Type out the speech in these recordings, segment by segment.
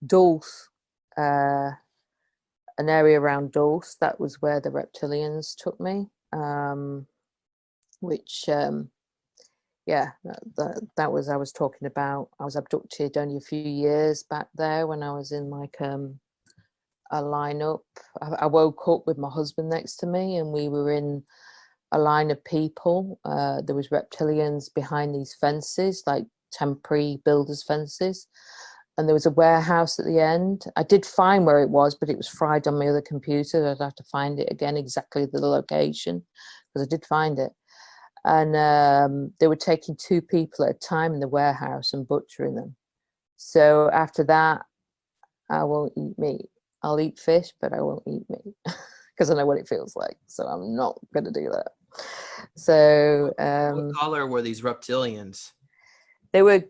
Dulce, an area around Dulce. That was where the reptilians took me, which yeah, that was, I was talking about, I was abducted only a few years back there when I was in like a lineup. I woke up with my husband next to me, and we were in a line of people. There was reptilians behind these fences, like temporary builders' fences, and there was a warehouse at the end. I did find where it was, but it was fried on my other computer. I'd have to find it again, exactly the location, because I did find it. And they were taking 2 people at a time in the warehouse and butchering them. So after that, I won't eat meat. I'll eat fish, but I won't eat meat because I know what it feels like. So I'm not going to do that. So what color were these reptilians? they were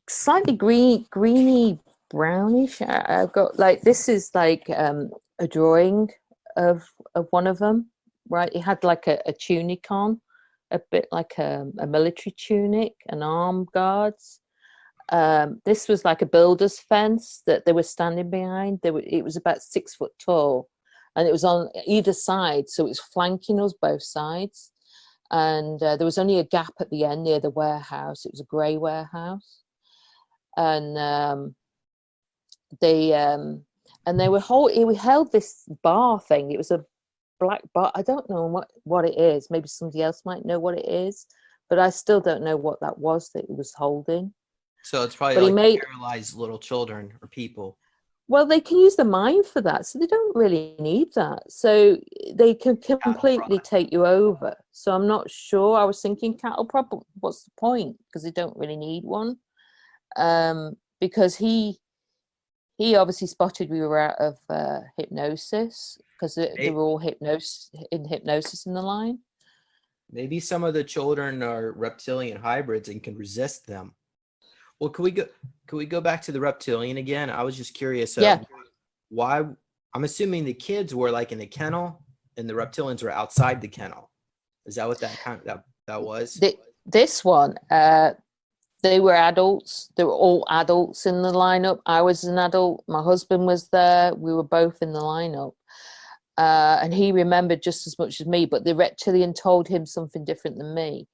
slightly greeny brownish. I've got like, this is like a drawing of one of them, right? It had like a tunic on, a bit like a military tunic and arm guards. This was like a builder's fence that they were standing behind. It was about 6 foot tall, and it was on either side, so it was flanking us both sides. And there was only a gap at the end near the warehouse. It was a grey warehouse, and they we held this bar thing. It was a black bar. I don't know what it is. Maybe somebody else might know what it is, but I still don't know what that was that he was holding. So it's probably But like paralyzed little children or people. Well, they can use the mind for that, so they don't really need that. So they can completely take you over. So I'm not sure. I was thinking cattle prod, but what's the point? Because they don't really need one. Because he obviously spotted we were out of hypnosis, because they were all in hypnosis in the line. Maybe some of the children are reptilian hybrids and can resist them. Well, can we go back to the reptilian again? I was just curious. Why? I'm assuming the kids were like in the kennel, and the reptilians were outside the kennel. Is that what that was? This one, they were adults. They were all adults in the lineup. I was an adult. My husband was there. We were both in the lineup, and he remembered just as much as me. But the reptilian told him something different than me.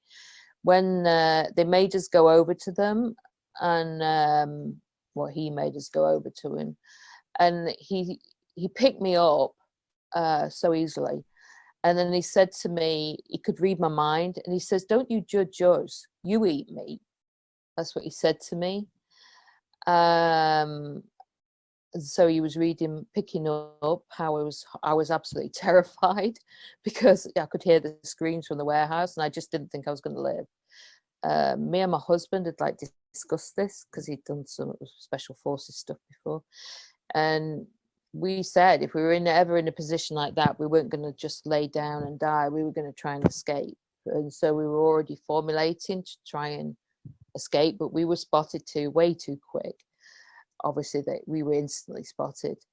When they made us go over to them. And he made us go over to him, and he picked me up so easily, and then he said to me, he could read my mind, and he says, "Don't you judge us, you eat meat." That's what he said to me. So he was picking up how I was absolutely terrified, because I could hear the screams from the warehouse, and I just didn't think I was going to live. Me and my husband had like discussed this, because he'd done some special forces stuff before, and we said if we were ever in a position like that, we weren't going to just lay down and die. We were going to try and escape, and so we were already formulating to try and escape, but we were spotted way too quick. Obviously that we were instantly spotted,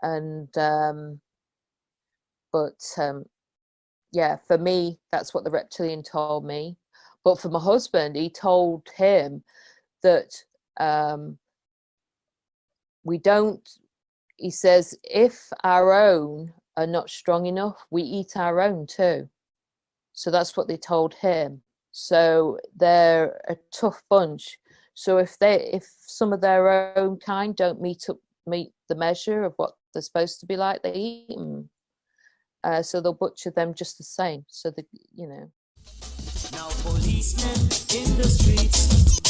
and yeah, for me, that's what the reptilian told me. But for my husband, he told him that we don't, he says, if our own are not strong enough, we eat our own too. So that's what they told him. So they're a tough bunch. So if some of their own kind don't meet the measure of what they're supposed to be like, they eat them. So they'll butcher them just the same. So Now policemen in the streets,